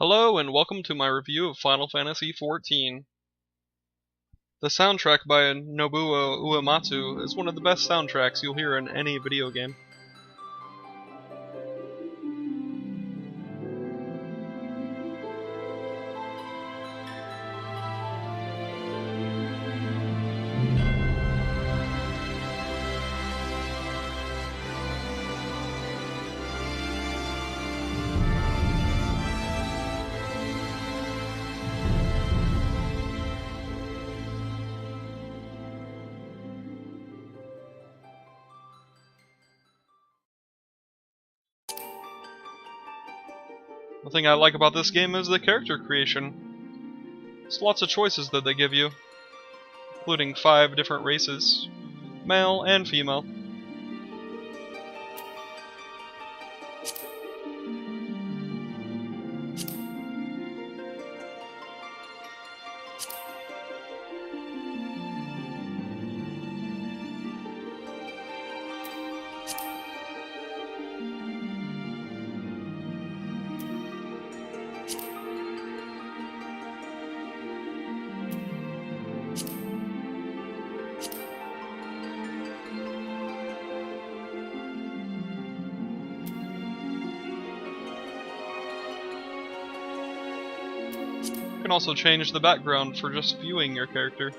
Hello and welcome to my review of Final Fantasy XIV. The soundtrack by Nobuo Uematsu is one of the best soundtracks you'll hear in any video game. The thing I like about this game is the character creation. There's lots of choices that they give you, including 5 different races, male and female. You can also change the background for just viewing your character.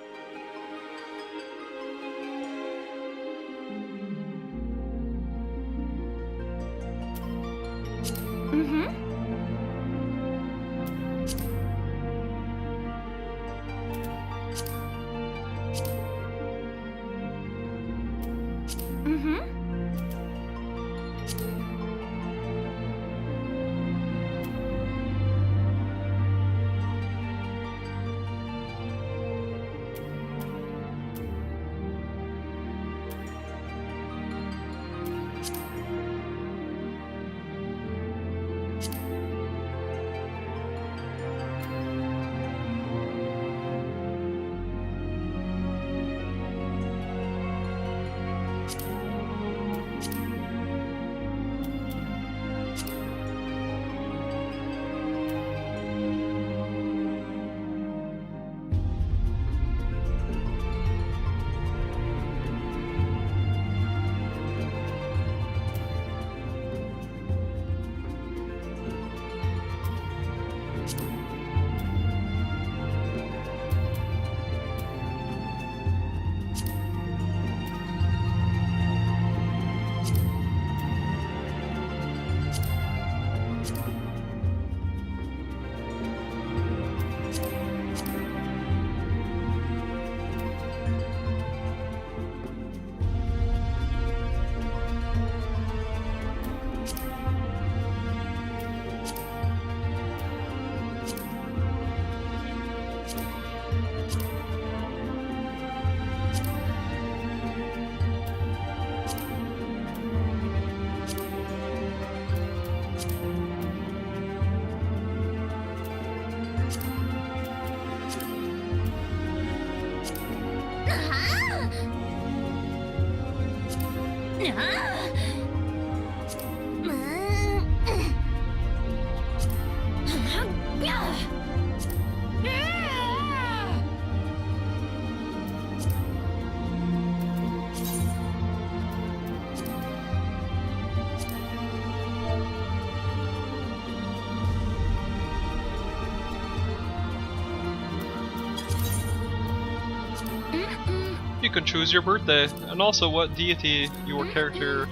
You can choose your birthday, and also what deity your character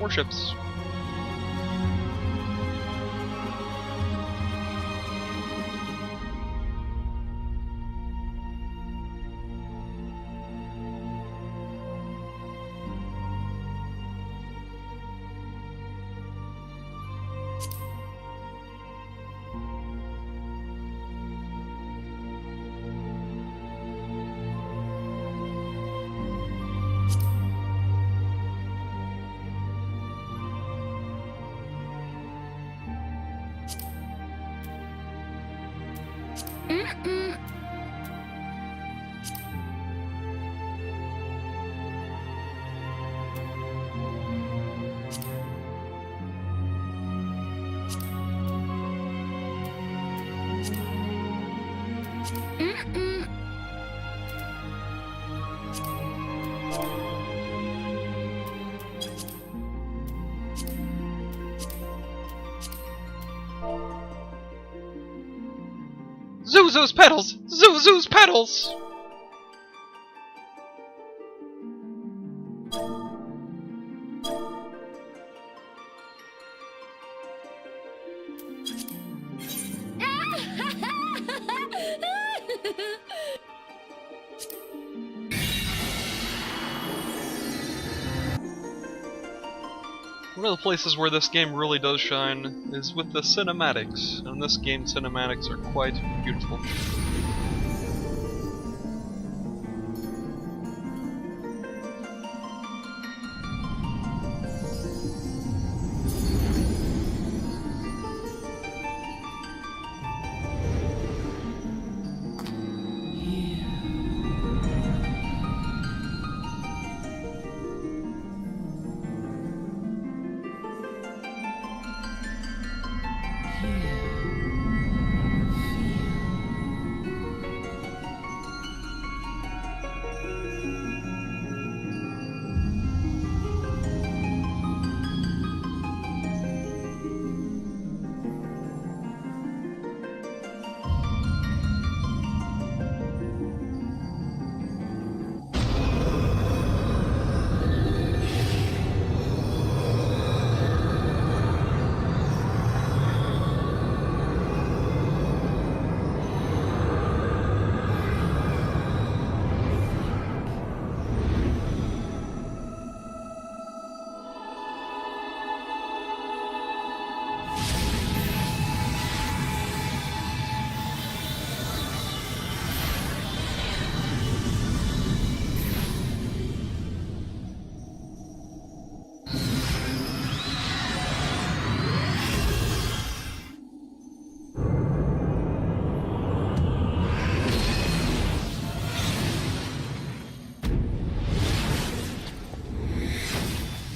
worships. Zuzu's pedals! Zuzu's pedals! One of the places where this game really does shine is with the cinematics, and this game's cinematics are quite beautiful.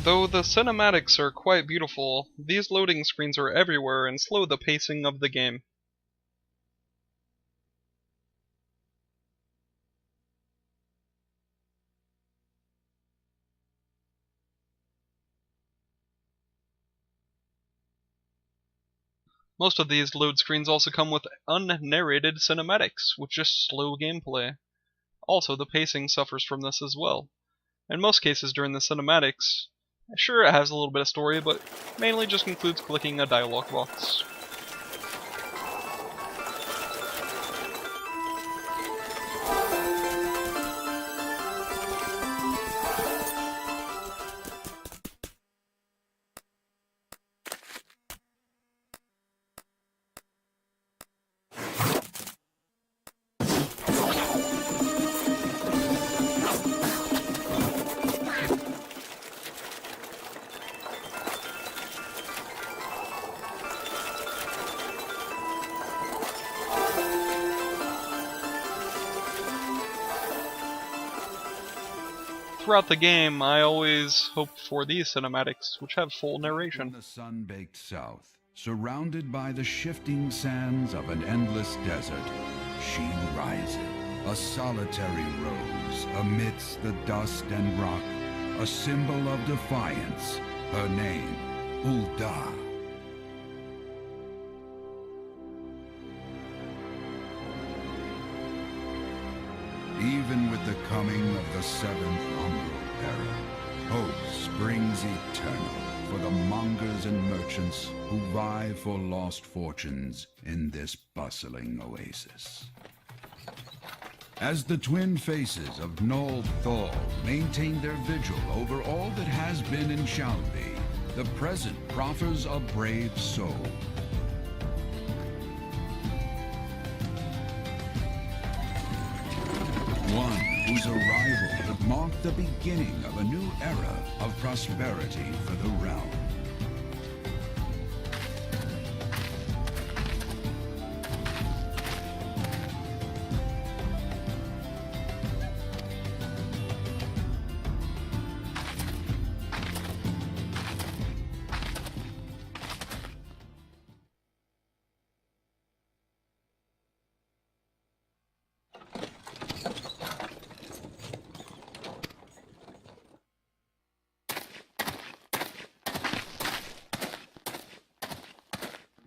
Though the cinematics are quite beautiful, these loading screens are everywhere and slow the pacing of the game. Most of these load screens also come with unnarrated cinematics, which just slow gameplay. Also, the pacing suffers from this as well. In most cases during the cinematics, sure it has a little bit of story, but mainly just includes clicking a dialogue box. Throughout the game, I always hope for these cinematics, which have full narration. In the sun-baked south, surrounded by the shifting sands of an endless desert, she rises, a solitary rose amidst the dust and rock, a symbol of defiance, her name, Ul'dah. Even with the coming of the seventh Umbral era, hope springs eternal for the mongers and merchants who vie for lost fortunes in this bustling oasis. As the twin faces of Nold Thal maintain their vigil over all that has been and shall be, the present proffers a brave soul. One whose arrival would mark the beginning of a new era of prosperity for the realm.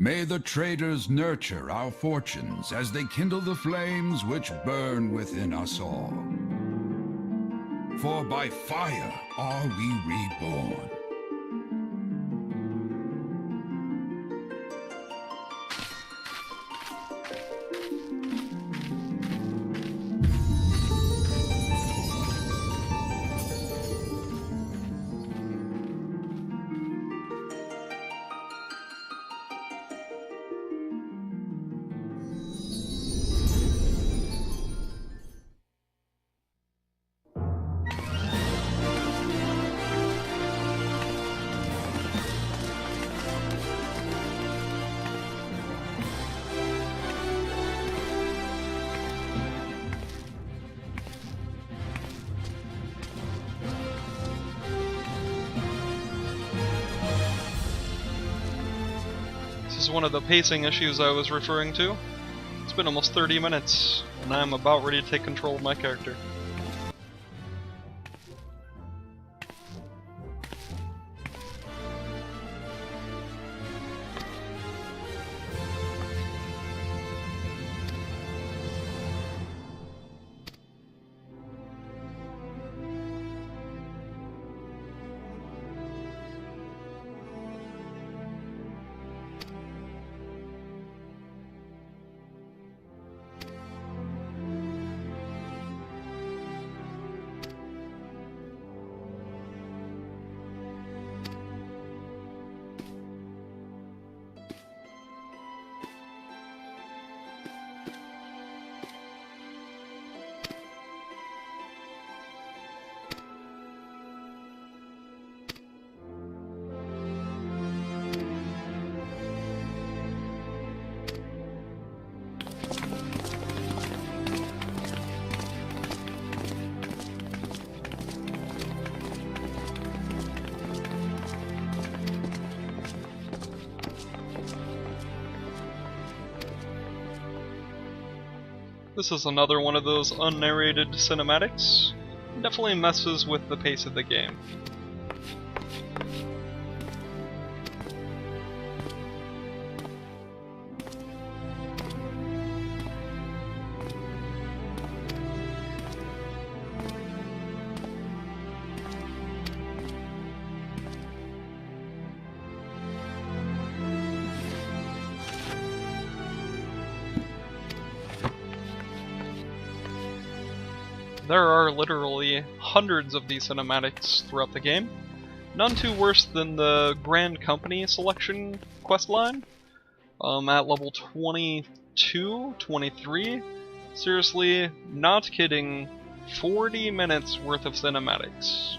May the traders nurture our fortunes as they kindle the flames which burn within us all. For by fire are we reborn. This is one of the pacing issues I was referring to. It's been almost 30 minutes, and I'm about ready to take control of my character. This is another one of those unnarrated cinematics. Definitely messes with the pace of the game. There are literally hundreds of these cinematics throughout the game. None too worse than the Grand Company selection questline. At level 22, 23. Seriously, not kidding, 40 minutes worth of cinematics.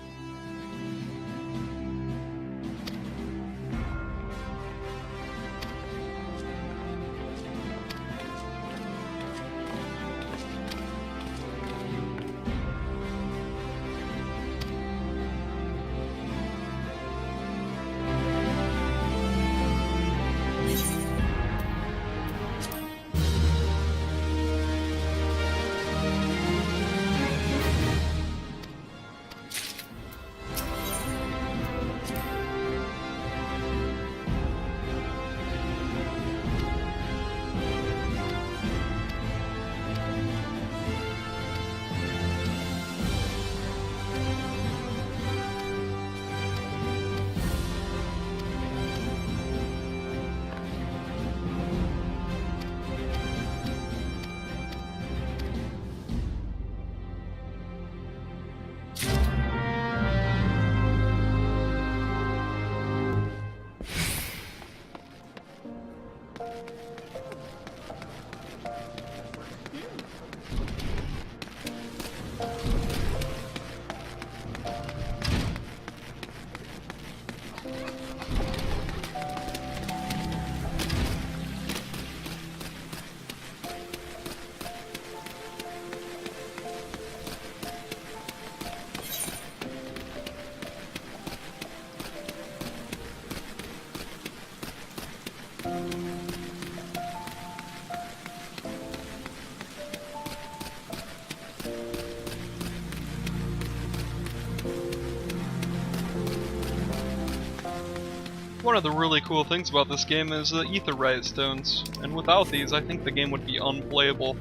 One of the really cool things about this game is the Aetheryte stones, and without these I think the game would be unplayable,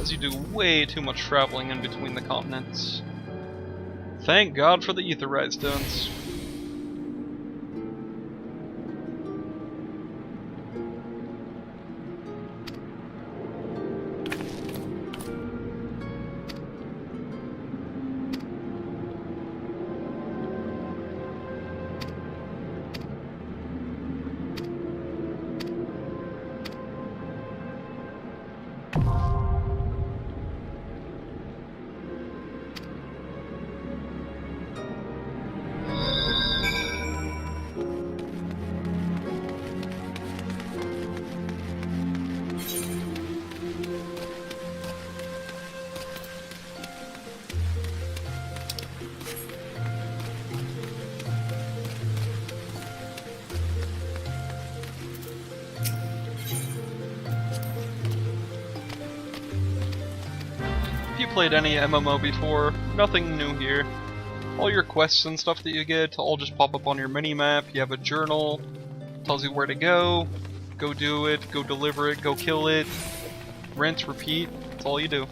as you do way too much traveling in between the continents. Thank God for the Aetheryte stones. If you played any MMO before, nothing new here. All your quests and stuff that you get all just pop up on your mini-map. You have a journal, tells you where to go do it, go deliver it, go kill it, rinse, repeat, that's all you do.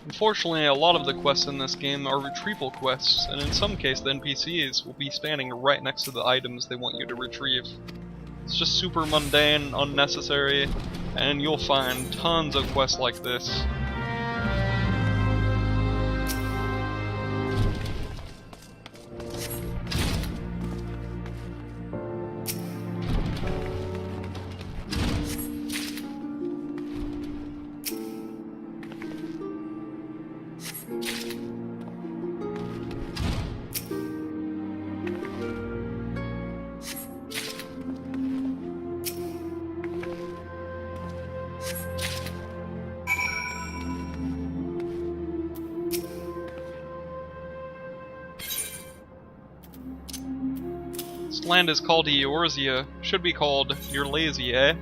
Unfortunately, a lot of the quests in this game are retrieval quests, and in some cases the NPCs will be standing right next to the items they want you to retrieve. It's just super mundane, unnecessary, and you'll find tons of quests like this. land is called Eorzea, should be called You're Lazy, eh?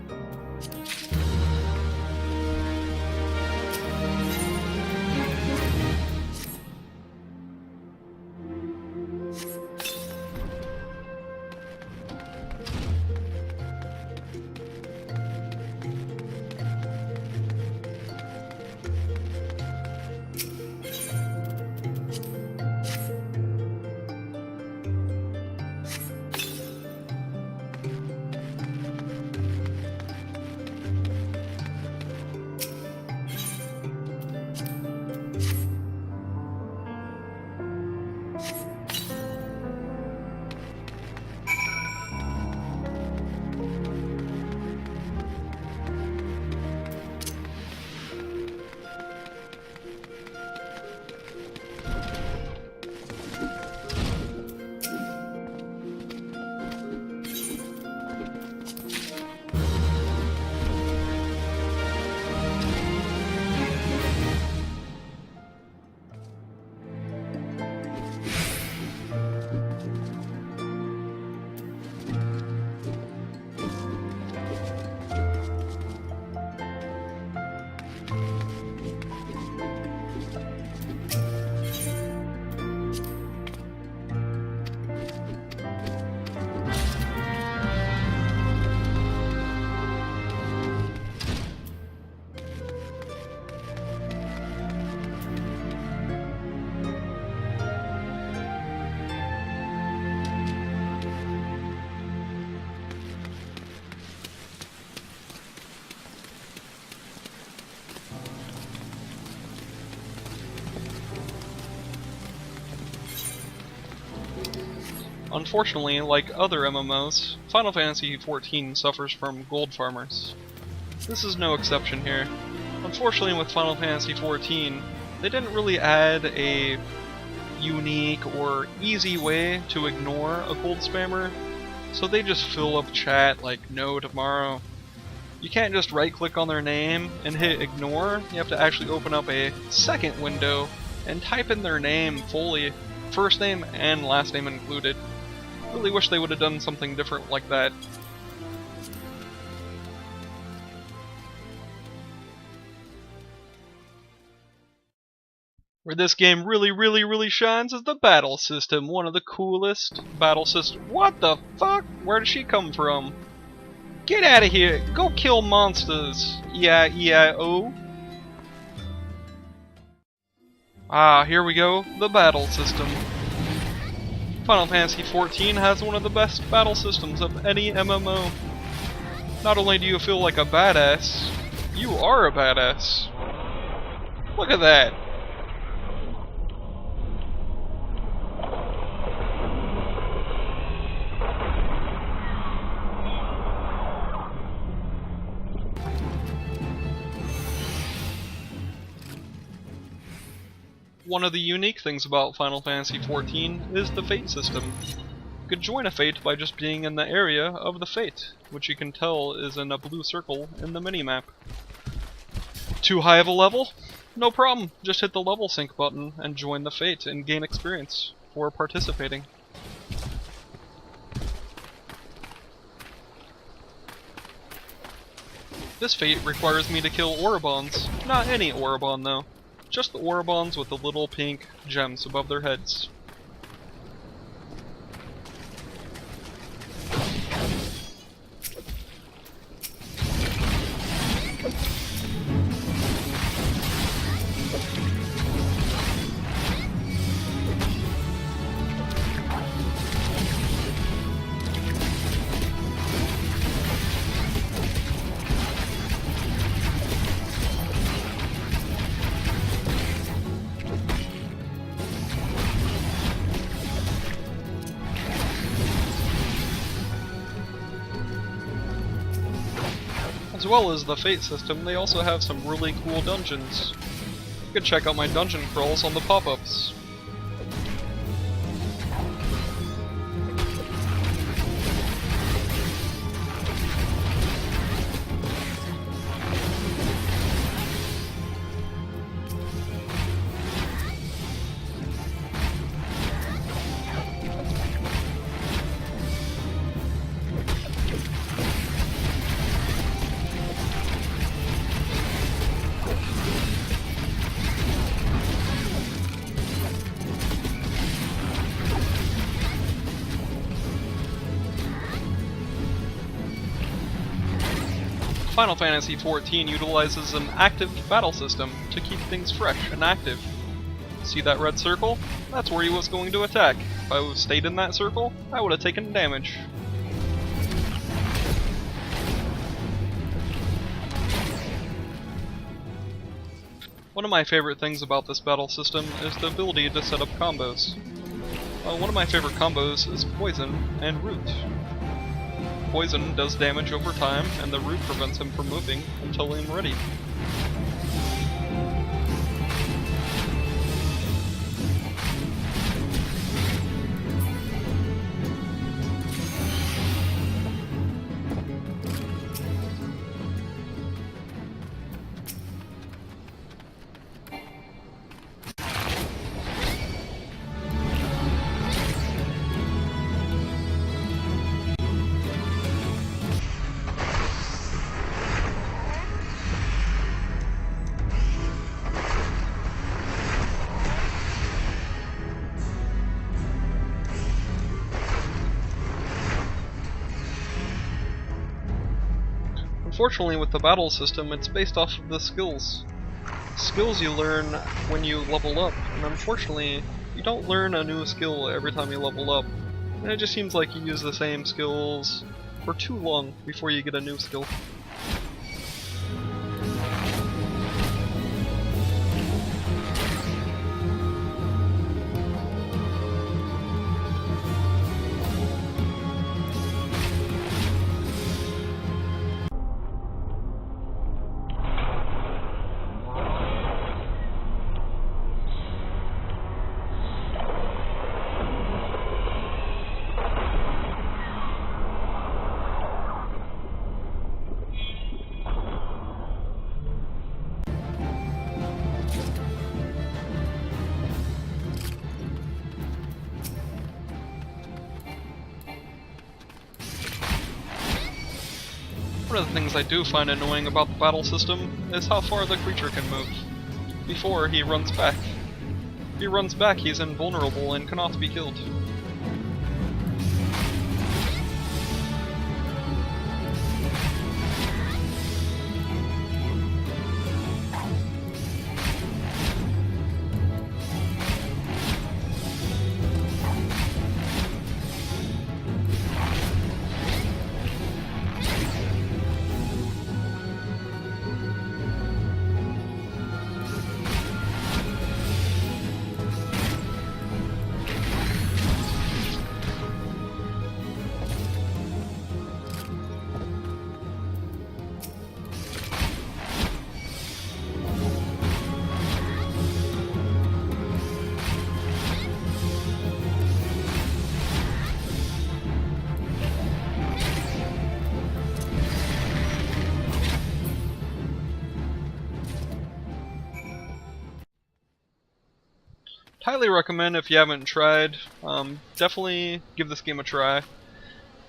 Unfortunately, like other MMOs, Final Fantasy XIV suffers from gold farmers. This is no exception here. Unfortunately, with Final Fantasy XIV, they didn't really add a unique or easy way to ignore a gold spammer, so they just fill up chat like no tomorrow. You can't just right-click on their name and hit ignore, you have to actually open up a second window and type in their name fully, first name and last name included. Really wish they would have done something different like that. Where this game really shines is the battle system. One of the coolest battle systems. What the fuck? Where did she come from? Get out of here! Go kill monsters! E-I-E-I-O. Ah, here we go. The battle system. Final Fantasy XIV has one of the best battle systems of any MMO. Not only do you feel like a badass, you are a badass. Look at that. One of the unique things about Final Fantasy XIV is the fate system. You could join a fate by just being in the area of the fate, which you can tell is in a blue circle in the minimap. Too high of a level? No problem, just hit the level sync button and join the fate and gain experience for participating. This fate requires me to kill Oribons, not any Oribon though. Just the Oribons with the little pink gems above their heads. As well as the fate system, they also have some really cool dungeons. You can check out my dungeon crawls on the pop-ups. Final Fantasy XIV utilizes an active battle system to keep things fresh and active. See that red circle? That's where he was going to attack. If I would have stayed in that circle, I would have taken damage. One of my favorite things about this battle system is the ability to set up combos. One of my favorite combos is Poison and Root. Poison does damage over time, and the Root prevents him from moving until I'm ready. Unfortunately, with the battle system, it's based off of the skills. Skills you learn when you level up, and unfortunately, you don't learn a new skill every time you level up. And it just seems like you use the same skills for too long before you get a new skill. One of the things I do find annoying about the battle system is how far the creature can move. Before he runs back. If he runs back, he's invulnerable and cannot be killed. Highly recommend if you haven't tried. Definitely give this game a try.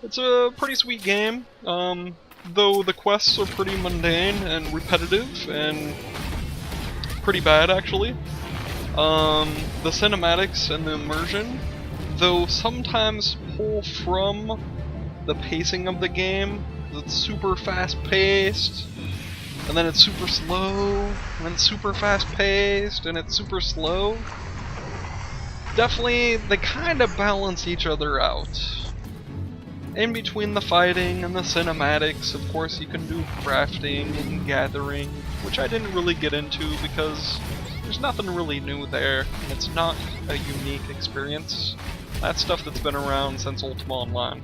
It's a pretty sweet game, though the quests are pretty mundane and repetitive and pretty bad actually. The cinematics and the immersion, though sometimes pull from the pacing of the game. It's super fast paced, and then it's super slow, and then it's super fast paced, and it's super slow. Definitely, they kind of balance each other out. In between the fighting and the cinematics, of course, you can do crafting and gathering, which I didn't really get into because there's nothing really new there, and it's not a unique experience. That's stuff that's been around since Ultima Online.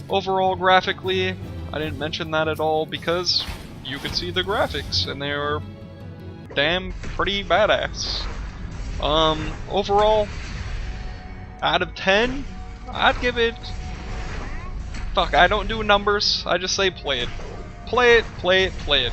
Overall, graphically, I didn't mention that at all because you could see the graphics, and they are damn pretty badass. Overall, out of 10, I'd give it... Fuck, I don't do numbers, I just say play it. Play it, play it, play it.